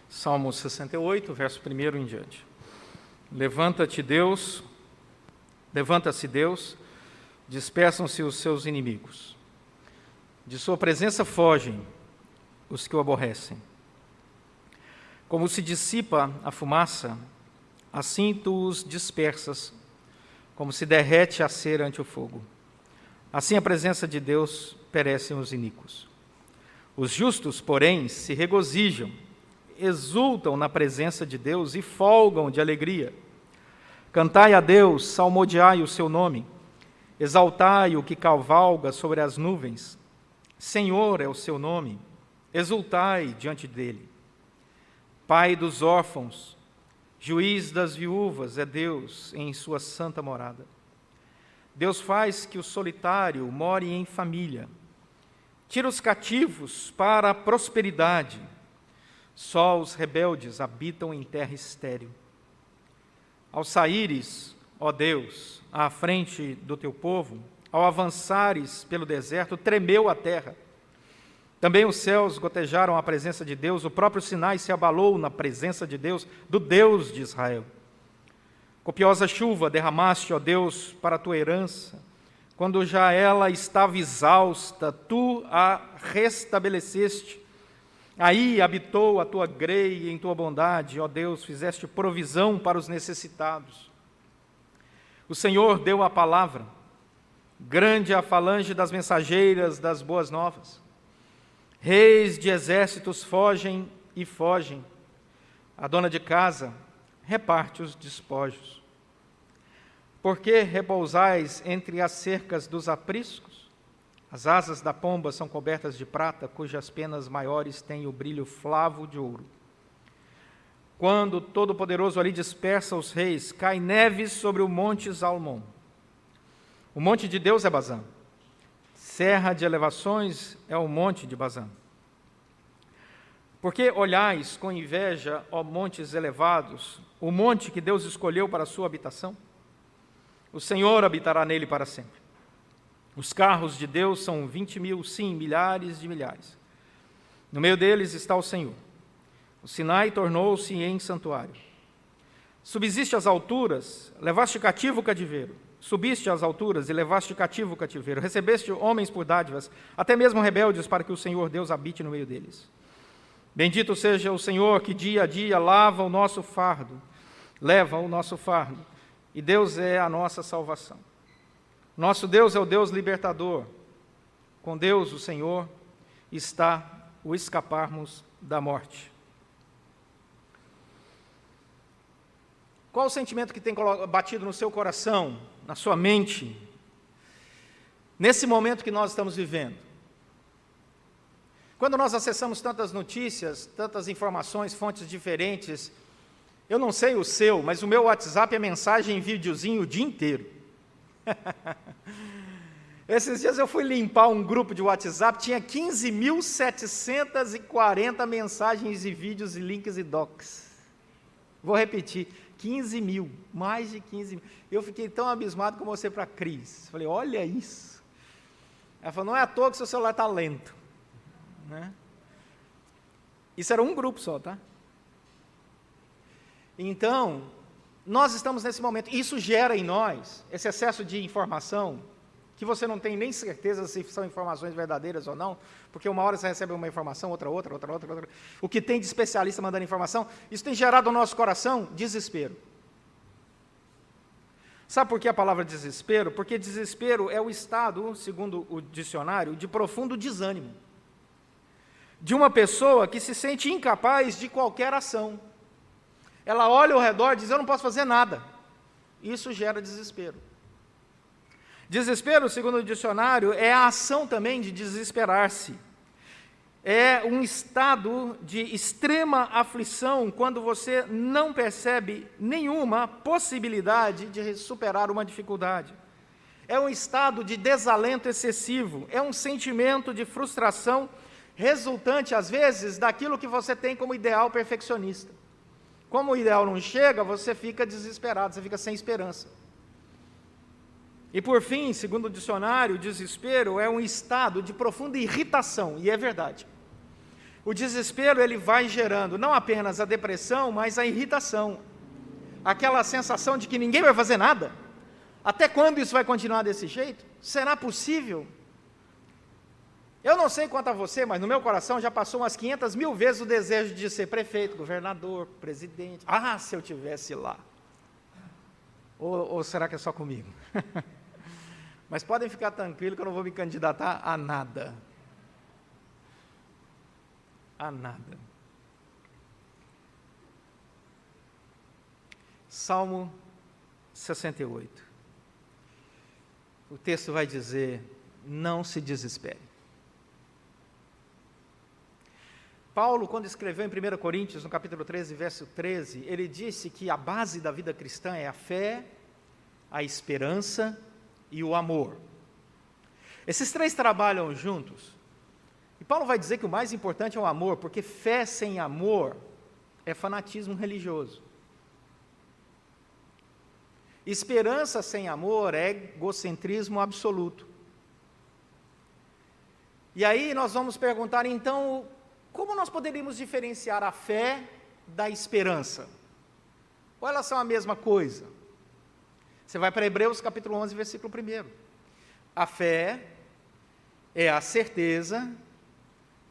Salmo 68, verso 1 em diante. Levanta-se Deus, dispersam-se os seus inimigos. De sua presença fogem os que o aborrecem. Como se dissipa a fumaça, assim tu os dispersas, como se derrete a cera ante o fogo. Assim a presença de Deus perecem os iníquos. Os justos, porém, se regozijam, exultam na presença de Deus e folgam de alegria. Cantai a Deus, salmodiai o seu nome, exaltai o que cavalga sobre as nuvens. Senhor é o seu nome, exultai diante dele. Pai dos órfãos, juiz das viúvas é Deus em sua santa morada. Deus faz que o solitário more em família, tira os cativos para a prosperidade. Só os rebeldes habitam em terra estéril. Ao saíres, ó Deus, à frente do teu povo, ao avançares pelo deserto, tremeu a terra. Também os céus gotejaram a presença de Deus, o próprio Sinai se abalou na presença de Deus, do Deus de Israel. Copiosa chuva derramaste, ó Deus, para a tua herança. Quando já ela estava exausta, tu a restabeleceste. Aí habitou a tua grei e em tua bondade, ó Deus, fizeste provisão para os necessitados. O Senhor deu a palavra, grande é a falange das mensageiras das boas novas. Reis de exércitos fogem e fogem. A dona de casa reparte os despojos. Por que repousais entre as cercas dos apriscos? As asas da pomba são cobertas de prata, cujas penas maiores têm o brilho flavo de ouro. Quando o Todo-Poderoso ali dispersa os reis, cai neves sobre o monte Zalmon. O monte de Deus é Bazã. Serra de elevações é o monte de Bazã. Por que olhais com inveja, ó montes elevados, o monte que Deus escolheu para a sua habitação? O Senhor habitará nele para sempre. Os carros de Deus são 20.000, sim, milhares de milhares. No meio deles está o Senhor. O Sinai tornou-se em santuário. Subsiste às alturas, levaste cativo o cativeiro. Subiste às alturas e levaste cativo o cativeiro. Recebeste homens por dádivas, até mesmo rebeldes, para que o Senhor Deus habite no meio deles. Bendito seja o Senhor que dia a dia leva o nosso fardo, e Deus é a nossa salvação. Nosso Deus é o Deus libertador. Com Deus, o Senhor, está o escaparmos da morte. Qual o sentimento que tem batido no seu coração, na sua mente, nesse momento que nós estamos vivendo? Quando nós acessamos tantas notícias, tantas informações, fontes diferentes, eu não sei o seu, mas o meu WhatsApp é mensagem em videozinho o dia inteiro. Esses dias eu fui limpar um grupo de WhatsApp, tinha 15.740 mensagens e vídeos e links e docs. Vou repetir, 15 mil, mais de 15 mil. Eu fiquei tão abismado como você para a Cris. Falei, olha isso. Ela falou, não é à toa que seu celular está lento. Né? Isso era um grupo só, tá? Então, nós estamos nesse momento, isso gera em nós esse excesso de informação, que você não tem nem certeza se são informações verdadeiras ou não, porque uma hora você recebe uma informação, outra. O que tem de especialista mandando informação, isso tem gerado no nosso coração desespero. Sabe por que a palavra desespero? Porque desespero é o estado, segundo o dicionário, de profundo desânimo. De uma pessoa que se sente incapaz de qualquer ação. Ela olha ao redor e diz, eu não posso fazer nada. Isso gera desespero. Desespero, segundo o dicionário, é a ação também de desesperar-se. É um estado de extrema aflição quando você não percebe nenhuma possibilidade de superar uma dificuldade. É um estado de desalento excessivo, é um sentimento de frustração resultante, às vezes, daquilo que você tem como ideal perfeccionista. Como o ideal não chega, você fica desesperado, você fica sem esperança. E por fim, segundo o dicionário, o desespero é um estado de profunda irritação, e é verdade. O desespero, ele vai gerando não apenas a depressão, mas a irritação. Aquela sensação de que ninguém vai fazer nada. Até quando isso vai continuar desse jeito? Será possível? Eu não sei quanto a você, mas no meu coração já passou umas 500 mil vezes o desejo de ser prefeito, governador, presidente. Ah, se eu tivesse lá. Ou será que é só comigo? Mas podem ficar tranquilos que eu não vou me candidatar a nada. A nada. Salmo 68. O texto vai dizer: não se desespere. Paulo, quando escreveu em 1 Coríntios, no capítulo 13, verso 13, ele disse que a base da vida cristã é a fé, a esperança e o amor. Esses três trabalham juntos. E Paulo vai dizer que o mais importante é o amor, porque fé sem amor é fanatismo religioso. Esperança sem amor é egocentrismo absoluto. E aí nós vamos perguntar, então, como nós poderíamos diferenciar a fé da esperança? Ou elas são a mesma coisa? Você vai para Hebreus capítulo 11, versículo 1. A fé é a certeza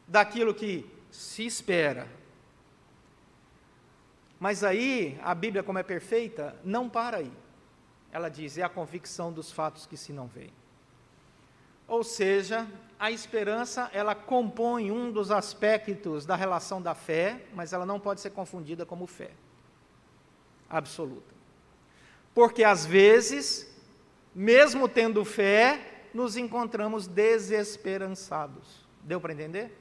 daquilo que se espera. Mas aí, a Bíblia, como é perfeita, não para aí. Ela diz, é a convicção dos fatos que se não veem. Ou seja, a esperança, ela compõe um dos aspectos da relação da fé, mas ela não pode ser confundida como fé absoluta. Porque, às vezes, mesmo tendo fé, nos encontramos desesperançados. Deu para entender?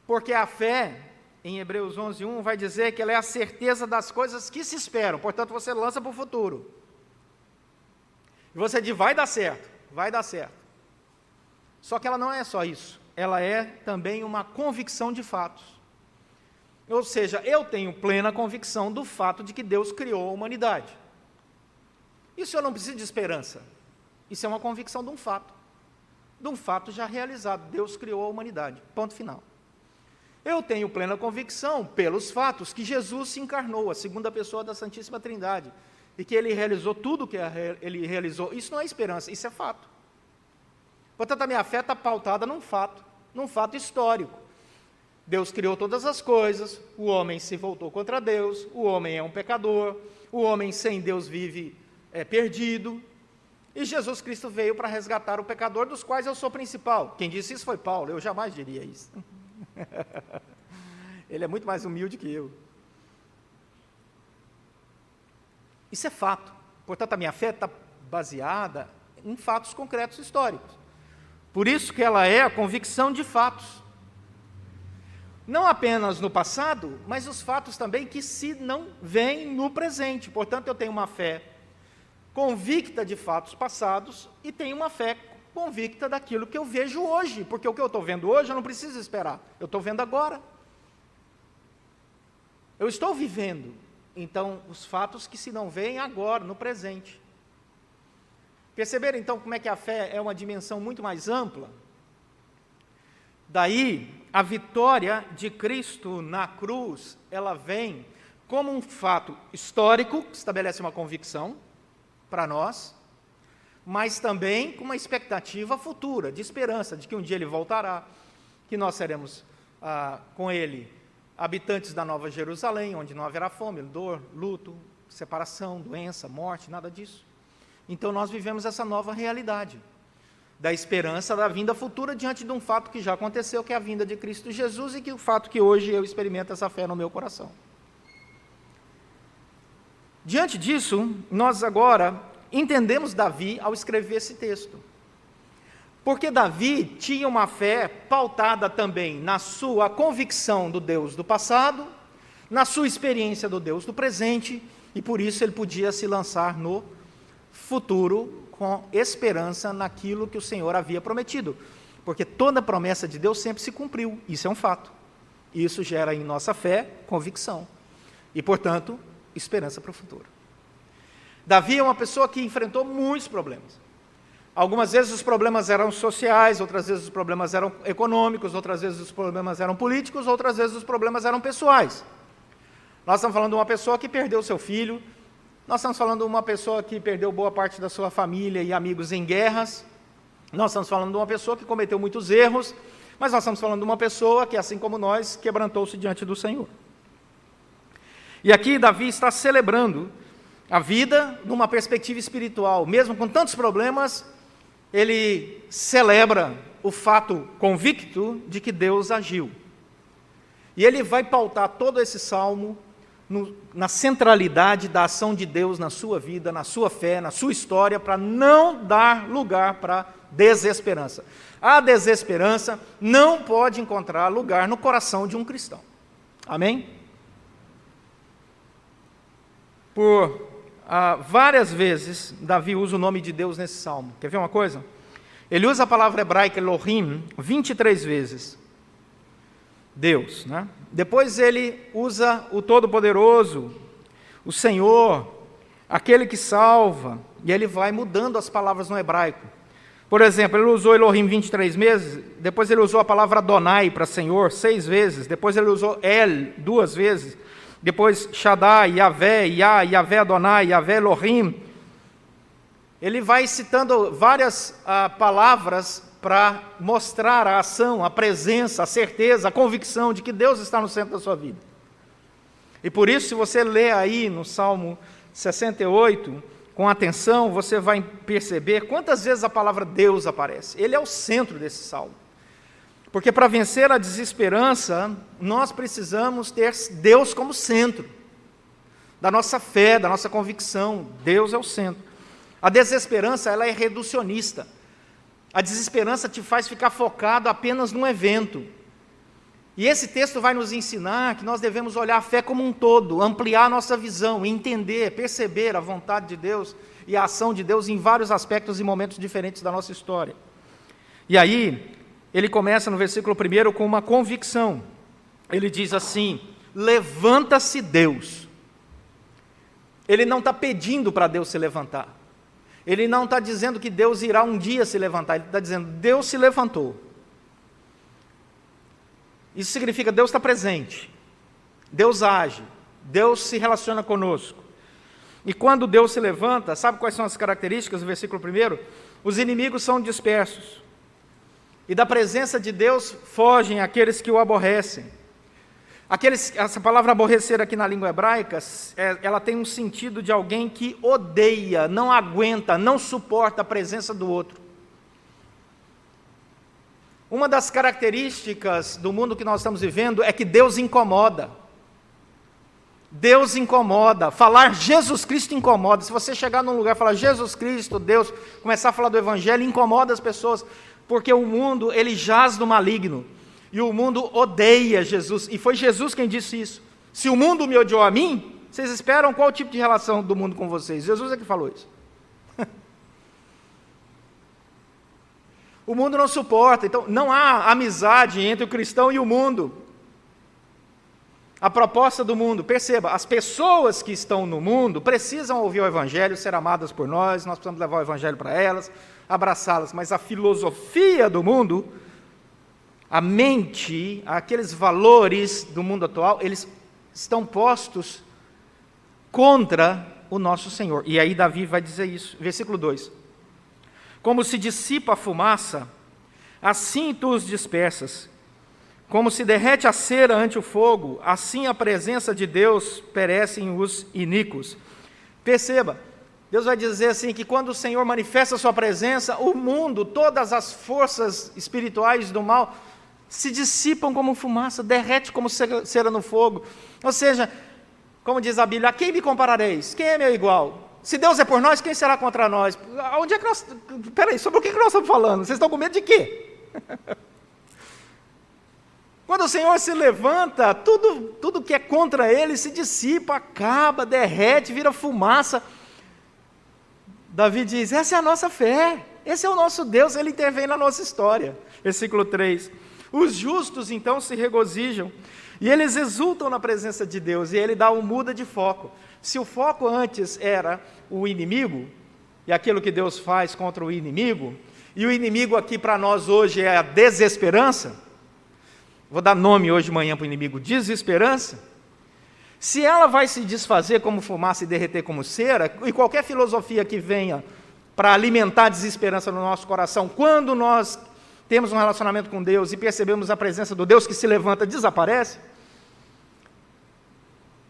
Porque a fé, em Hebreus 11:1, vai dizer que ela é a certeza das coisas que se esperam. Portanto, você lança para o futuro. E você diz, vai dar certo, vai dar certo. Só que ela não é só isso. Ela é também uma convicção de fatos. Ou seja, eu tenho plena convicção do fato de que Deus criou a humanidade. Isso eu não preciso de esperança. Isso é uma convicção de um fato já realizado. Deus criou a humanidade. Ponto final. Eu tenho plena convicção, pelos fatos, que Jesus se encarnou, a segunda pessoa da Santíssima Trindade, e que Ele realizou tudo o que Ele realizou. Isso não é esperança, isso é fato. Portanto, a minha fé está pautada num fato histórico. Deus criou todas as coisas, o homem se voltou contra Deus, o homem é um pecador, o homem sem Deus vive perdido, e Jesus Cristo veio para resgatar o pecador, dos quais eu sou principal. Quem disse isso foi Paulo, eu jamais diria isso. Ele é muito mais humilde que eu. Isso é fato. Portanto, a minha fé está baseada em fatos concretos históricos. Por isso que ela é a convicção de fatos. Não apenas no passado, mas os fatos também que se não veem no presente. Portanto, eu tenho uma fé convicta de fatos passados e tenho uma fé convicta daquilo que eu vejo hoje, porque o que eu estou vendo hoje eu não preciso esperar, eu estou vendo agora. Eu estou vivendo, então, os fatos que se não veem agora, no presente. Perceberam, então, como é que a fé é uma dimensão muito mais ampla? Daí, a vitória de Cristo na cruz, ela vem como um fato histórico, que estabelece uma convicção para nós, mas também com uma expectativa futura, de esperança, de que um dia Ele voltará, que nós seremos com Ele habitantes da Nova Jerusalém, onde não haverá fome, dor, luto, separação, doença, morte, nada disso. Então nós vivemos essa nova realidade, da esperança da vinda futura diante de um fato que já aconteceu, que é a vinda de Cristo Jesus, e que o fato que hoje eu experimento essa fé no meu coração. Diante disso, nós agora entendemos Davi ao escrever esse texto. Porque Davi tinha uma fé pautada também na sua convicção do Deus do passado, na sua experiência do Deus do presente, e por isso ele podia se lançar no futuro com esperança naquilo que o Senhor havia prometido. Porque toda promessa de Deus sempre se cumpriu, isso é um fato. Isso gera em nossa fé convicção e, portanto, esperança para o futuro. Davi é uma pessoa que enfrentou muitos problemas. Algumas vezes os problemas eram sociais, outras vezes os problemas eram econômicos, outras vezes os problemas eram políticos, outras vezes os problemas eram pessoais. Nós estamos falando de uma pessoa que perdeu seu filho, nós estamos falando de uma pessoa que perdeu boa parte da sua família e amigos em guerras, nós estamos falando de uma pessoa que cometeu muitos erros, mas nós estamos falando de uma pessoa que, assim como nós, quebrantou-se diante do Senhor. E aqui Davi está celebrando a vida numa perspectiva espiritual. Mesmo com tantos problemas, ele celebra o fato convicto de que Deus agiu. E ele vai pautar todo esse salmo na centralidade da ação de Deus na sua vida, na sua fé, na sua história, para não dar lugar para desesperança. A desesperança não pode encontrar lugar no coração de um cristão. Amém? Por várias vezes, Davi usa o nome de Deus nesse salmo. Quer ver uma coisa? Ele usa a palavra hebraica Elohim 23 vezes. Deus, né? Depois ele usa o Todo-Poderoso, o Senhor, aquele que salva, e ele vai mudando as palavras no hebraico. Por exemplo, ele usou Elohim 23 vezes, depois ele usou a palavra Adonai para Senhor 6 vezes, depois ele usou El 2 vezes, depois Shaddai, Yahvé, Yahvé Adonai, Yahvé Elohim. Ele vai citando várias palavras para mostrar a ação, a presença, a certeza, a convicção de que Deus está no centro da sua vida. E por isso, se você ler aí no Salmo 68, com atenção, você vai perceber quantas vezes a palavra Deus aparece. Ele é o centro desse salmo. Porque para vencer a desesperança, nós precisamos ter Deus como centro da nossa fé, da nossa convicção. Deus é o centro. A desesperança, ela é reducionista. A desesperança te faz ficar focado apenas num evento. E esse texto vai nos ensinar que nós devemos olhar a fé como um todo, ampliar a nossa visão, entender, perceber a vontade de Deus e a ação de Deus em vários aspectos e momentos diferentes da nossa história. E aí, ele começa no versículo 1 com uma convicção. Ele diz assim: levanta-se Deus. Ele não está pedindo para Deus se levantar. Ele não está dizendo que Deus irá um dia se levantar. Ele está dizendo: Deus se levantou. Isso significa Deus está presente. Deus age. Deus se relaciona conosco. E quando Deus se levanta, sabe quais são as características do versículo 1? Os inimigos são dispersos. E da presença de Deus fogem aqueles que o aborrecem. Essa palavra aborrecer aqui na língua hebraica, ela tem um sentido de alguém que odeia, não aguenta, não suporta a presença do outro. Uma das características do mundo que nós estamos vivendo é que Deus incomoda. Deus incomoda. Falar Jesus Cristo incomoda. Se você chegar num lugar e falar Jesus Cristo, Deus, começar a falar do Evangelho, incomoda as pessoas, porque o mundo, ele jaz no maligno. E o mundo odeia Jesus, e foi Jesus quem disse isso. Se o mundo me odiou a mim, vocês esperam qual tipo de relação do mundo com vocês? Jesus é que falou isso. O mundo não suporta, então não há amizade entre o cristão e o mundo. A proposta do mundo, perceba, as pessoas que estão no mundo precisam ouvir o Evangelho, ser amadas por nós precisamos levar o Evangelho para elas, abraçá-las, mas a filosofia do mundo, a mente, aqueles valores do mundo atual, eles estão postos contra o nosso Senhor. E aí Davi vai dizer isso, versículo 2. Como se dissipa a fumaça, assim tu os dispersas. Como se derrete a cera ante o fogo, assim a presença de Deus perecem os iníquos. Perceba, Deus vai dizer assim, que quando o Senhor manifesta a sua presença, o mundo, todas as forças espirituais do mal, se dissipam como fumaça, derrete como cera no fogo. Ou seja, como diz a Bíblia, a quem me comparareis? Quem é meu igual? Se Deus é por nós, quem será contra nós? Onde é que nós... Peraí, sobre o que nós estamos falando? Vocês estão com medo de quê? Quando o Senhor se levanta, tudo que é contra Ele se dissipa, acaba, derrete, vira fumaça. Davi diz, essa é a nossa fé, esse é o nosso Deus, Ele intervém na nossa história. Versículo 3. Os justos, então, se regozijam, e eles exultam na presença de Deus, e Ele dá muda de foco. Se o foco antes era o inimigo, e aquilo que Deus faz contra o inimigo, e o inimigo aqui para nós hoje é a desesperança, vou dar nome hoje de manhã para o inimigo, desesperança, se ela vai se desfazer como fumaça e derreter como cera, e qualquer filosofia que venha para alimentar a desesperança no nosso coração, quando nós temos um relacionamento com Deus e percebemos a presença do Deus que se levanta, desaparece,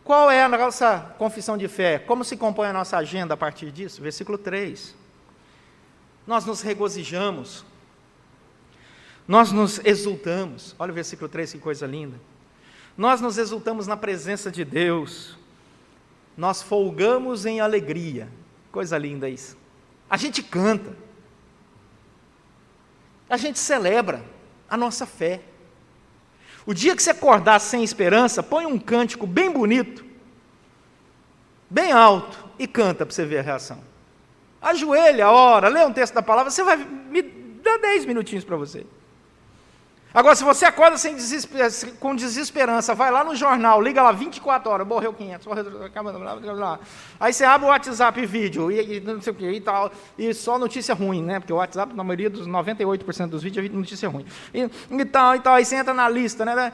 qual é a nossa confissão de fé? Como se compõe a nossa agenda a partir disso? Versículo 3. Nós nos regozijamos, nós nos exultamos. Olha o versículo 3, que coisa linda. Nós nos exultamos na presença de Deus, nós folgamos em alegria. Coisa linda isso. A gente canta, a gente celebra a nossa fé. O dia que você acordar sem esperança, põe um cântico bem bonito, bem alto, e canta para você ver a reação. Ajoelha, ora, lê um texto da palavra, você vai me dar 10 minutinhos para você. Agora, se você acorda com desesperança, vai lá no jornal, liga lá 24 horas, morreu 500, aí você abre o WhatsApp vídeo, e não sei o que, e tal, e só notícia ruim, né? Porque o WhatsApp, na maioria dos 98% dos vídeos, é notícia ruim. E tal, aí você entra na lista, né?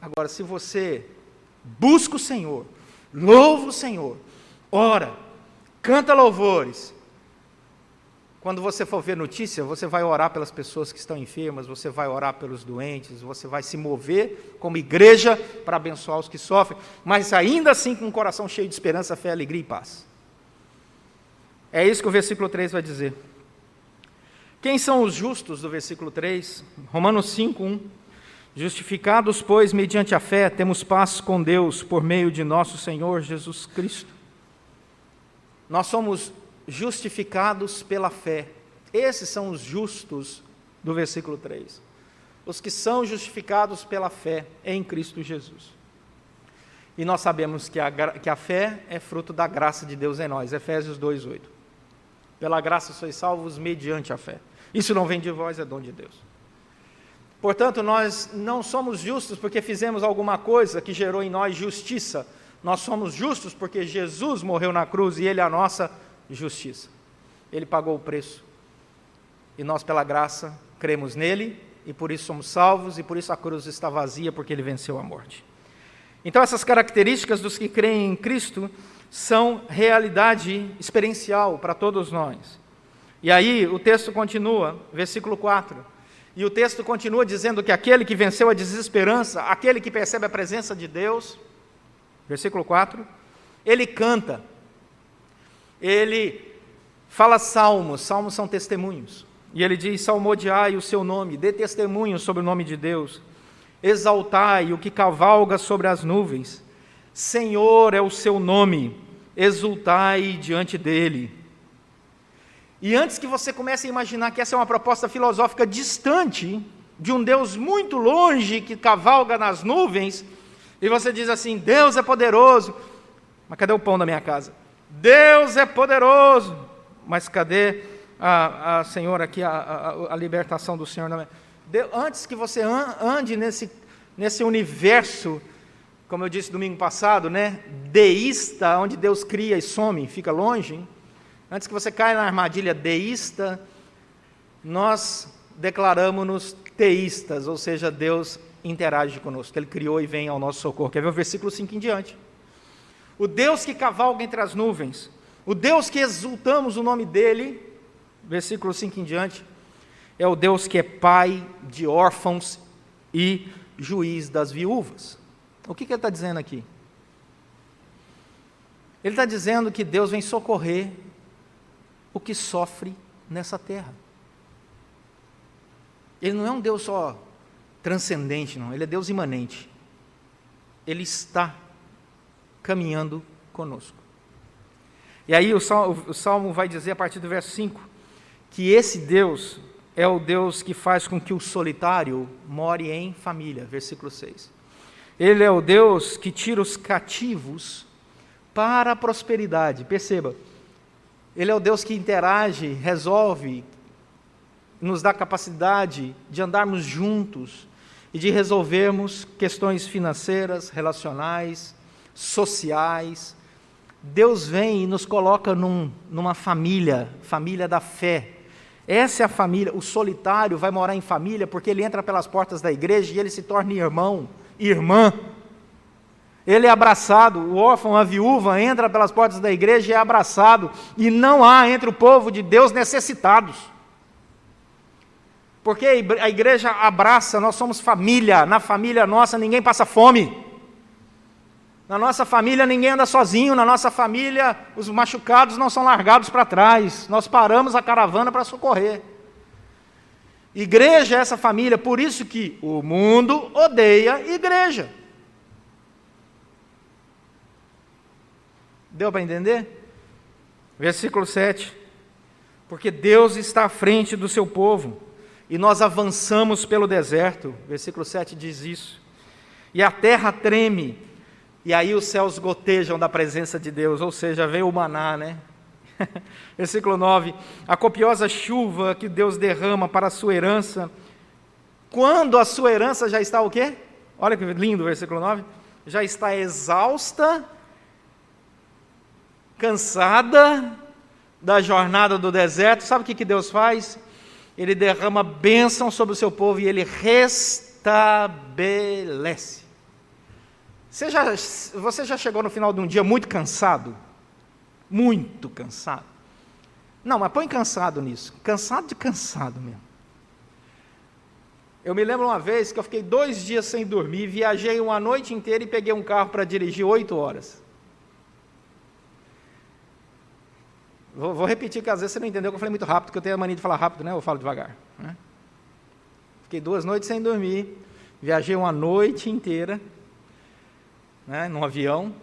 Agora, se você busca o Senhor, louva o Senhor, ora, canta louvores, quando você for ver notícia, você vai orar pelas pessoas que estão enfermas, você vai orar pelos doentes, você vai se mover como igreja para abençoar os que sofrem, mas ainda assim com um coração cheio de esperança, fé, alegria e paz. É isso que o versículo 3 vai dizer. Quem são os justos do versículo 3? Romanos 5:1. Justificados, pois, mediante a fé, temos paz com Deus por meio de nosso Senhor Jesus Cristo. Nós somos justificados pela fé. Esses são os justos do versículo 3. Os que são justificados pela fé em Cristo Jesus. E nós sabemos que a fé é fruto da graça de Deus em nós. Efésios 2:8. Pela graça sois salvos mediante a fé. Isso não vem de vós, é dom de Deus. Portanto, nós não somos justos porque fizemos alguma coisa que gerou em nós justiça. Nós somos justos porque Jesus morreu na cruz e Ele é a nossa justiça. Ele pagou o preço. E nós, pela graça, cremos nele, e por isso somos salvos, e por isso a cruz está vazia, porque ele venceu a morte. Então, essas características dos que creem em Cristo são realidade experiencial para todos nós. E aí, o texto continua, versículo 4, e o texto continua dizendo que aquele que venceu a desesperança, aquele que percebe a presença de Deus, versículo 4, ele canta, ele fala salmos, salmos são testemunhos, e ele diz: salmodiai o seu nome, dê testemunho sobre o nome de Deus, exaltai o que cavalga sobre as nuvens, Senhor é o seu nome, exultai diante dele. E antes que você comece a imaginar que essa é uma proposta filosófica distante, de um Deus muito longe, que cavalga nas nuvens, e você diz assim: Deus é poderoso, mas cadê o pão da minha casa? Deus é poderoso, mas cadê a Senhor aqui, a libertação do Senhor? Antes que você ande nesse universo, como eu disse domingo passado, né, deísta, onde Deus cria e some, fica longe, hein? Antes que você caia na armadilha deísta, nós declaramos-nos teístas, ou seja, Deus interage conosco, Ele criou e vem ao nosso socorro. Quer ver o versículo 5 em diante? O Deus que cavalga entre as nuvens, o Deus que exultamos o nome dEle, versículo 5 em diante, é o Deus que é pai de órfãos e juiz das viúvas. O que ele está dizendo aqui? Ele está dizendo que Deus vem socorrer o que sofre nessa terra. Ele não é um Deus só transcendente, não. Ele é Deus imanente. Ele está caminhando conosco. E aí o Salmo vai dizer, a partir do verso 5, que esse Deus é o Deus que faz com que o solitário more em família. Versículo 6. Ele é o Deus que tira os cativos para a prosperidade. Perceba, Ele é o Deus que interage, resolve, nos dá capacidade de andarmos juntos e de resolvermos questões financeiras, relacionais, sociais, Deus vem e nos coloca numa família da fé. Essa é a família. O solitário vai morar em família porque ele entra pelas portas da igreja e ele se torna irmão, irmã. Ele é abraçado, o órfão, a viúva, entra pelas portas da igreja e é abraçado. E não há entre o povo de Deus necessitados. Porque a igreja abraça, nós somos família. Na família nossa ninguém passa fome. Na nossa família ninguém anda sozinho. Na nossa família os machucados não são largados para trás. Nós paramos a caravana para socorrer. Igreja é essa família, por isso que o mundo odeia igreja. Deu para entender? Versículo 7. Porque Deus está à frente do seu povo, e nós avançamos pelo deserto. Versículo 7 diz isso. E a terra treme, e aí os céus gotejam da presença de Deus, ou seja, veio o maná, né? Versículo 9. A copiosa chuva que Deus derrama para a sua herança, quando a sua herança já está o quê? Olha que lindo o versículo 9. Já está exausta, cansada da jornada do deserto. Sabe o que Deus faz? Ele derrama bênção sobre o seu povo e ele restabelece. Você já chegou no final de um dia muito cansado? Muito cansado? Não, mas põe cansado nisso. Cansado de cansado mesmo. Eu me lembro uma vez que eu fiquei 2 dias sem dormir, viajei uma noite inteira e peguei um carro para dirigir 8 horas. Vou repetir, que às vezes você não entendeu, que eu falei muito rápido, porque eu tenho a mania de falar rápido, né? Eu falo devagar. Né? Fiquei 2 noites sem dormir, viajei uma noite inteira, né, num avião,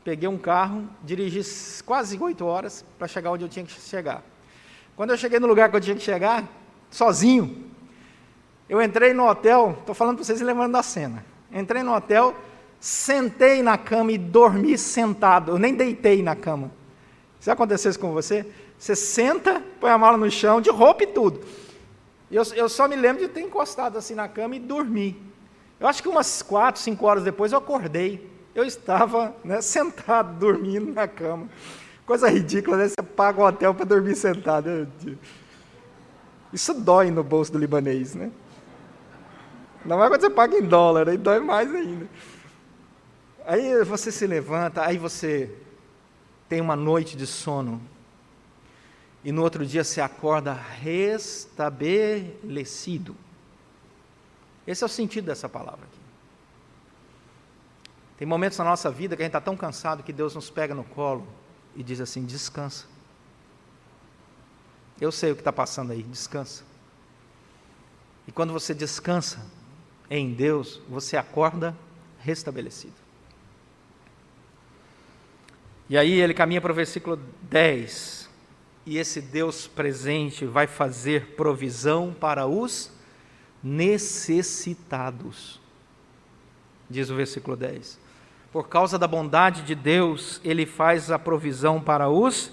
peguei um carro, dirigi quase 8 horas para chegar onde eu tinha que chegar. Quando eu cheguei no lugar que eu tinha que chegar, sozinho, eu entrei no hotel, estou falando para vocês e lembrando da cena, entrei no hotel, sentei na cama e dormi sentado, eu nem deitei na cama. Se acontecesse com você, você senta, põe a mala no chão, de roupa e tudo. Eu só me lembro de ter encostado assim na cama e dormir. Eu acho que umas 4, 5 horas depois eu acordei. Eu estava, né, sentado, dormindo na cama. Coisa ridícula, né? Você paga o hotel para dormir sentado. Isso dói no bolso do libanês, né? Não é quando você paga em dólar, aí dói mais ainda. Aí você se levanta, aí você tem uma noite de sono, e no outro dia você acorda restabelecido. Esse é o sentido dessa palavra aqui. Tem momentos na nossa vida que a gente está tão cansado que Deus nos pega no colo e diz assim: descansa. Eu sei o que está passando aí, descansa. E quando você descansa em Deus, você acorda restabelecido. E aí ele caminha para o versículo 10. E esse Deus presente vai fazer provisão para os necessitados. Diz o versículo 10. Por causa da bondade de Deus, Ele faz a provisão para os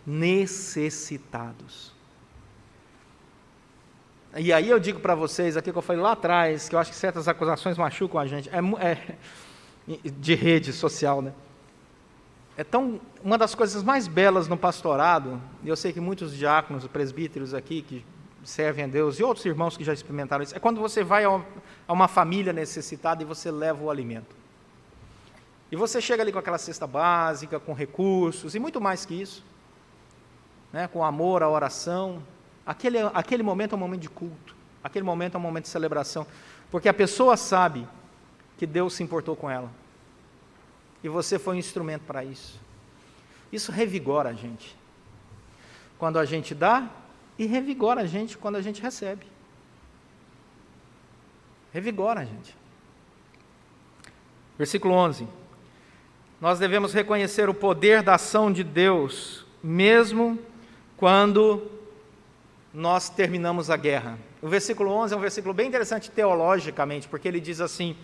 necessitados. E aí eu digo para vocês, aquilo que eu falei lá atrás, que eu acho que certas acusações machucam a gente, de rede social, né? Uma das coisas mais belas no pastorado, e eu sei que muitos diáconos, presbíteros aqui, que servem a Deus, e outros irmãos que já experimentaram isso, é quando você vai a uma família necessitada e você leva o alimento. E você chega ali com aquela cesta básica, com recursos, e muito mais que isso, né, com amor, a oração. Aquele momento é um momento de culto, aquele momento é um momento de celebração, porque a pessoa sabe que Deus se importou com ela, e você foi um instrumento para isso. Isso revigora a gente, quando a gente dá, e revigora a gente quando a gente recebe. Revigora a gente. Versículo 11. Nós devemos reconhecer o poder da ação de Deus, mesmo quando nós terminamos a guerra. O versículo 11 é um versículo bem interessante teologicamente, porque ele diz assim: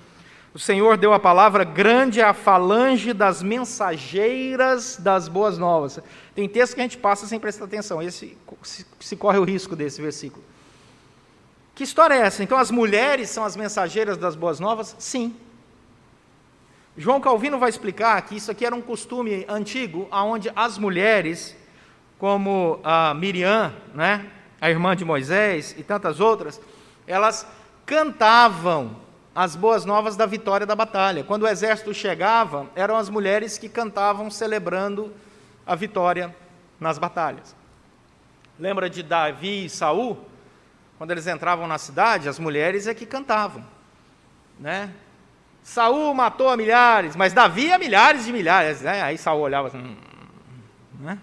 o Senhor deu a palavra, grande é a falange das mensageiras das boas novas. Tem texto que a gente passa sem prestar atenção, esse se corre o risco desse versículo. Que história é essa? Então as mulheres são as mensageiras das boas novas? Sim. João Calvino vai explicar que isso aqui era um costume antigo, onde as mulheres, como a Miriam, né, a irmã de Moisés e tantas outras, elas cantavam as boas novas da vitória da batalha. Quando o exército chegava, eram as mulheres que cantavam celebrando a vitória nas batalhas. Lembra de Davi e Saul? Quando eles entravam na cidade, as mulheres é que cantavam, né? Saul matou a milhares, mas Davi a milhares de milhares, né? Aí Saul olhava assim, né?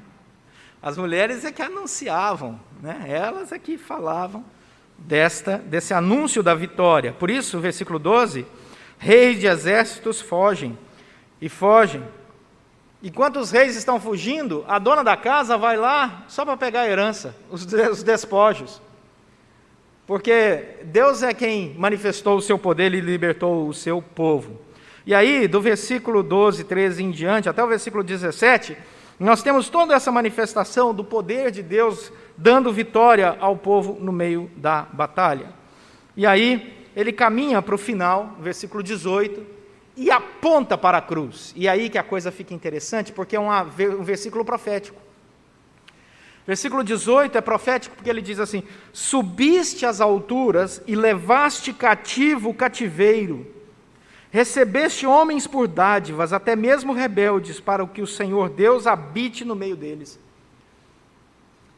As mulheres é que anunciavam, né? Elas é que falavam desse anúncio da vitória. Por isso, o versículo 12, reis de exércitos fogem, e fogem. Enquanto os reis estão fugindo, a dona da casa vai lá só para pegar a herança, os despojos. Porque Deus é quem manifestou o seu poder e libertou o seu povo. E aí, do versículo 12, 13 em diante, até o versículo 17, nós temos toda essa manifestação do poder de Deus dando vitória ao povo no meio da batalha. E aí, ele caminha para o final, versículo 18, e aponta para a cruz. E aí que a coisa fica interessante, porque é um versículo profético. Versículo 18 é profético porque ele diz assim: subiste às alturas e levaste cativo o cativeiro, recebeste homens por dádivas, até mesmo rebeldes, para que o Senhor Deus habite no meio deles.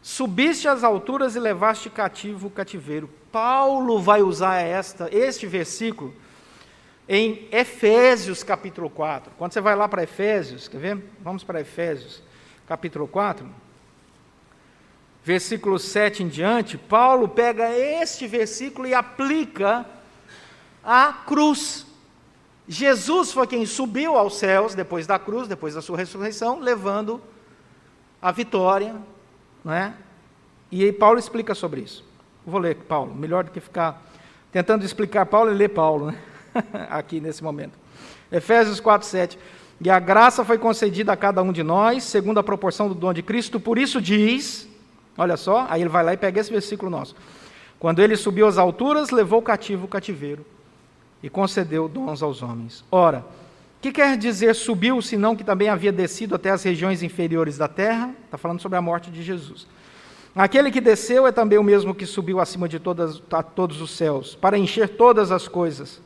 Subiste às alturas e levaste cativo o cativeiro. Paulo vai usar este versículo em Efésios capítulo 4. Quando você vai lá para Efésios, quer ver? Vamos para Efésios capítulo 4. Versículo 7 em diante, Paulo pega este versículo e aplica à cruz. Jesus foi quem subiu aos céus depois da cruz, depois da sua ressurreição, levando a vitória, não é? E aí Paulo explica sobre isso. Vou ler Paulo, melhor do que ficar tentando explicar Paulo e ler Paulo, né? Aqui nesse momento. Efésios 4, 7. E a graça foi concedida a cada um de nós, segundo a proporção do dom de Cristo, por isso diz... Olha só, aí ele vai lá e pega esse versículo nosso. Quando ele subiu às alturas, levou cativo o cativeiro e concedeu dons aos homens. Ora, o que quer dizer subiu, senão que também havia descido até as regiões inferiores da terra? Está falando sobre a morte de Jesus. Aquele que desceu é também o mesmo que subiu acima de todos os céus, para encher todas as coisas.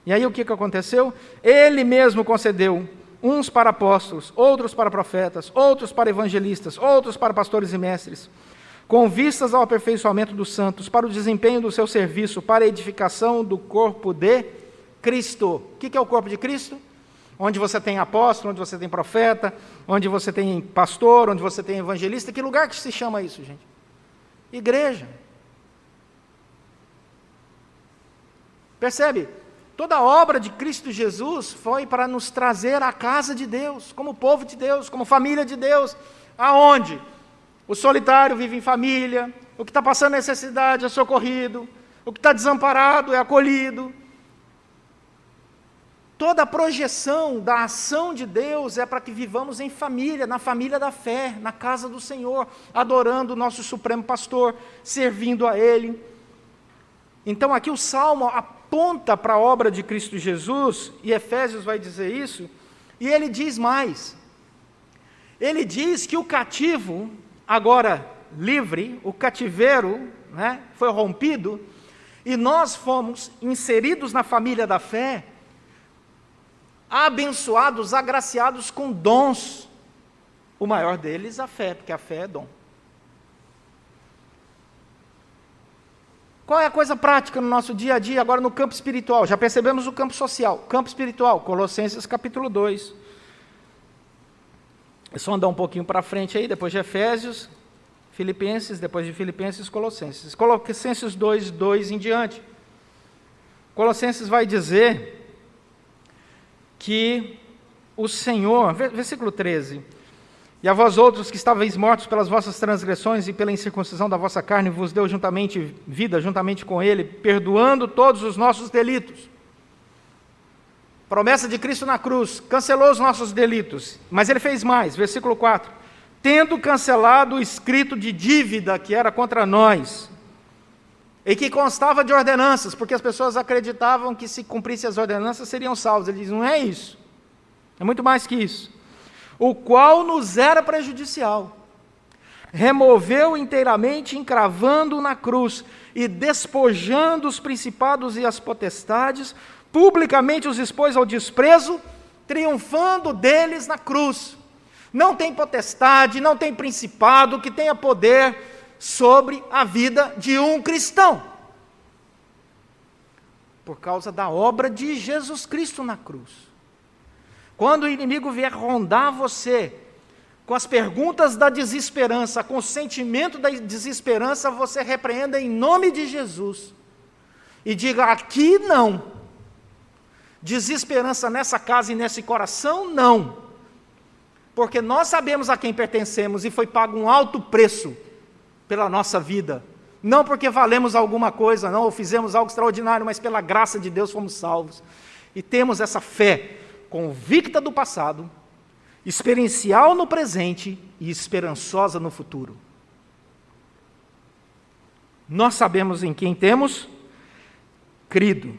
E aí o que aconteceu? Ele mesmo concedeu uns para apóstolos, outros para profetas, outros para evangelistas, outros para pastores e mestres, com vistas ao aperfeiçoamento dos santos, para o desempenho do seu serviço, para a edificação do corpo de Cristo. O que é o corpo de Cristo? Onde você tem apóstolo, onde você tem profeta, onde você tem pastor, onde você tem evangelista. Que lugar que se chama isso, gente? Igreja. Percebe? Toda a obra de Cristo Jesus foi para nos trazer à casa de Deus, como povo de Deus, como família de Deus. Aonde? O solitário vive em família, o que está passando necessidade é socorrido, o que está desamparado é acolhido. Toda a projeção da ação de Deus é para que vivamos em família, na família da fé, na casa do Senhor, adorando o nosso Supremo Pastor, servindo a Ele. Então aqui o Salmo aponta para a obra de Cristo Jesus, e Efésios vai dizer isso, e ele diz mais. Ele diz que o cativo, agora livre, o cativeiro, né, foi rompido, e nós fomos inseridos na família da fé, abençoados, agraciados com dons. O maior deles, a fé, porque a fé é dom. Qual é a coisa prática no nosso dia a dia, agora no campo espiritual? Já percebemos o campo social. Campo espiritual, Colossenses capítulo 2. É só andar um pouquinho para frente aí, depois de Efésios, Filipenses, depois de Filipenses, Colossenses. Colossenses 2, 2 em diante. Colossenses vai dizer que o Senhor, versículo 13, e a vós outros que estáveis mortos pelas vossas transgressões e pela incircuncisão da vossa carne, vos deu juntamente vida, juntamente com Ele, perdoando todos os nossos delitos. Promessa de Cristo na cruz, cancelou os nossos delitos, mas Ele fez mais, versículo 4, tendo cancelado o escrito de dívida que era contra nós, e que constava de ordenanças, porque as pessoas acreditavam que se cumprissem as ordenanças seriam salvos. Ele diz, não é isso. É muito mais que isso. O qual nos era prejudicial. Removeu inteiramente, encravando na cruz e despojando os principados e as potestades, publicamente os expôs ao desprezo, triunfando deles na cruz. Não tem potestade, não tem principado que tenha poder sobre a vida de um cristão. Por causa da obra de Jesus Cristo na cruz. Quando o inimigo vier rondar você, com as perguntas da desesperança, com o sentimento da desesperança, você repreenda em nome de Jesus. E diga, aqui não. Desesperança nessa casa e nesse coração, não. Porque nós sabemos a quem pertencemos e foi pago um alto preço pela nossa vida. Não porque valemos alguma coisa, não, ou fizemos algo extraordinário, mas pela graça de Deus fomos salvos. E temos essa fé convicta do passado, experiencial no presente e esperançosa no futuro. Nós sabemos em quem temos crido.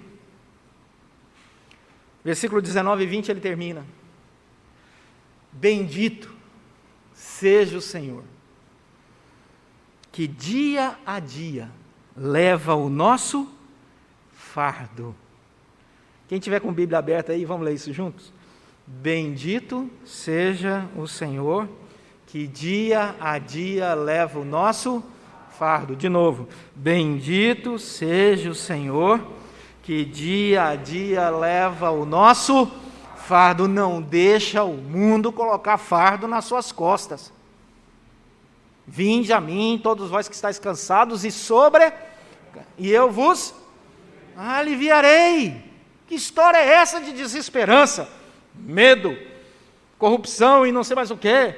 Versículo 19 e 20 ele termina. Bendito seja o Senhor, que dia a dia leva o nosso fardo. Quem tiver com a Bíblia aberta aí, vamos ler isso juntos? Bendito seja o Senhor, que dia a dia leva o nosso fardo. De novo, bendito seja o Senhor, que dia a dia leva o nosso fardo. Não deixa o mundo colocar fardo nas suas costas. Vinde a mim, todos vós que estáis cansados e eu vos aliviarei. Que história é essa de desesperança, medo, corrupção e não sei mais o quê?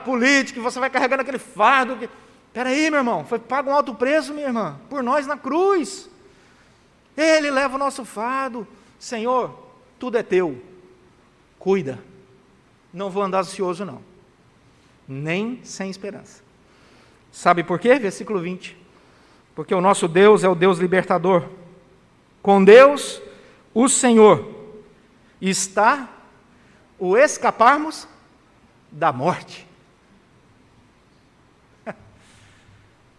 Política, você vai carregando aquele fardo. Espera aí, meu irmão, foi pago um alto preço, minha irmã, por nós na cruz. Ele leva o nosso fardo. Senhor, tudo é teu, cuida. Não vou andar ansioso, não. Nem sem esperança. Sabe por quê? Versículo 20. Porque o nosso Deus é o Deus libertador. Com Deus, o Senhor, está o escaparmos da morte.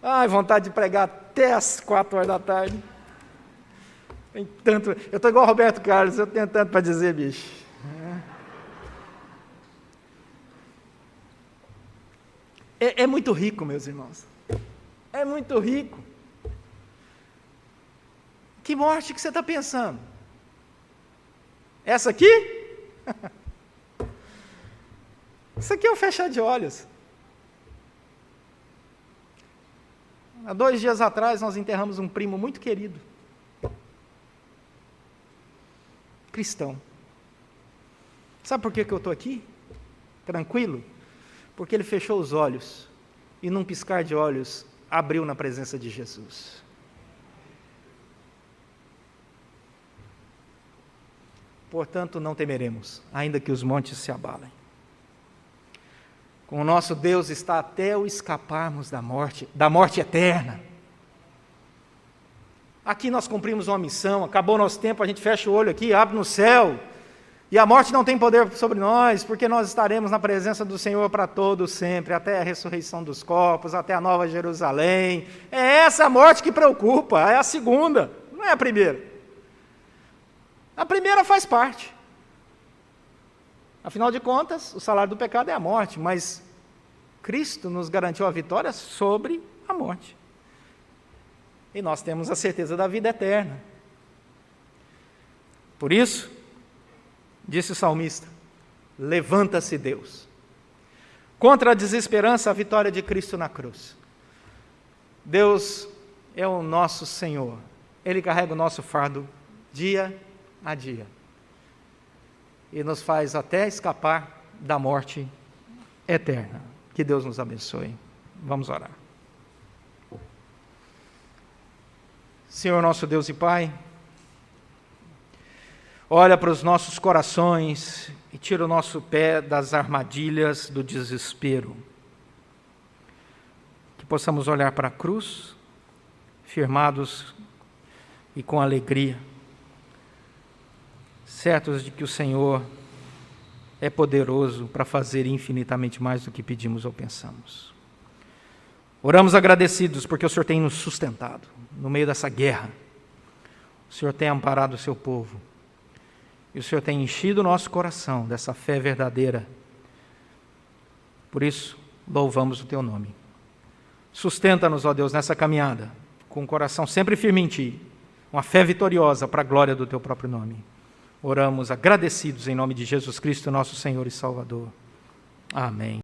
Ai, vontade de pregar até as 4 horas da tarde. Tem tanto. Eu estou igual o Roberto Carlos, eu tenho tanto para dizer, bicho. É muito rico, meus irmãos. É muito rico. Que morte que você está pensando? Essa aqui? Isso aqui é um fechar de olhos. Há 2 dias atrás, nós enterramos um primo muito querido. Cristão. Sabe por que eu estou aqui? Tranquilo? Porque ele fechou os olhos e, num piscar de olhos, abriu na presença de Jesus. Portanto, não temeremos, ainda que os montes se abalem. Com o nosso Deus está até o escaparmos da morte eterna. Aqui nós cumprimos uma missão, acabou nosso tempo, a gente fecha o olho aqui, abre no céu, e a morte não tem poder sobre nós, porque nós estaremos na presença do Senhor para todo sempre, até a ressurreição dos corpos, até a nova Jerusalém. É essa a morte que preocupa, é a segunda, não é a primeira. A primeira faz parte. Afinal de contas, o salário do pecado é a morte, mas Cristo nos garantiu a vitória sobre a morte. E nós temos a certeza da vida eterna. Por isso, disse o salmista, levanta-se Deus. Contra a desesperança, a vitória de Cristo na cruz. Deus é o nosso Senhor. Ele carrega o nosso fardo dia a dia. E nos faz até escapar da morte eterna. Que Deus nos abençoe. Vamos orar. Senhor nosso Deus e Pai, olha para os nossos corações e tira o nosso pé das armadilhas do desespero. Que possamos olhar para a cruz, firmados e com alegria, certos de que o Senhor é poderoso para fazer infinitamente mais do que pedimos ou pensamos. Oramos agradecidos porque o Senhor tem nos sustentado no meio dessa guerra. O Senhor tem amparado o seu povo. E o Senhor tem enchido o nosso coração dessa fé verdadeira. Por isso, louvamos o teu nome. Sustenta-nos, ó Deus, nessa caminhada, com o coração sempre firme em ti, uma fé vitoriosa para a glória do teu próprio nome. Oramos agradecidos em nome de Jesus Cristo, nosso Senhor e Salvador. Amém.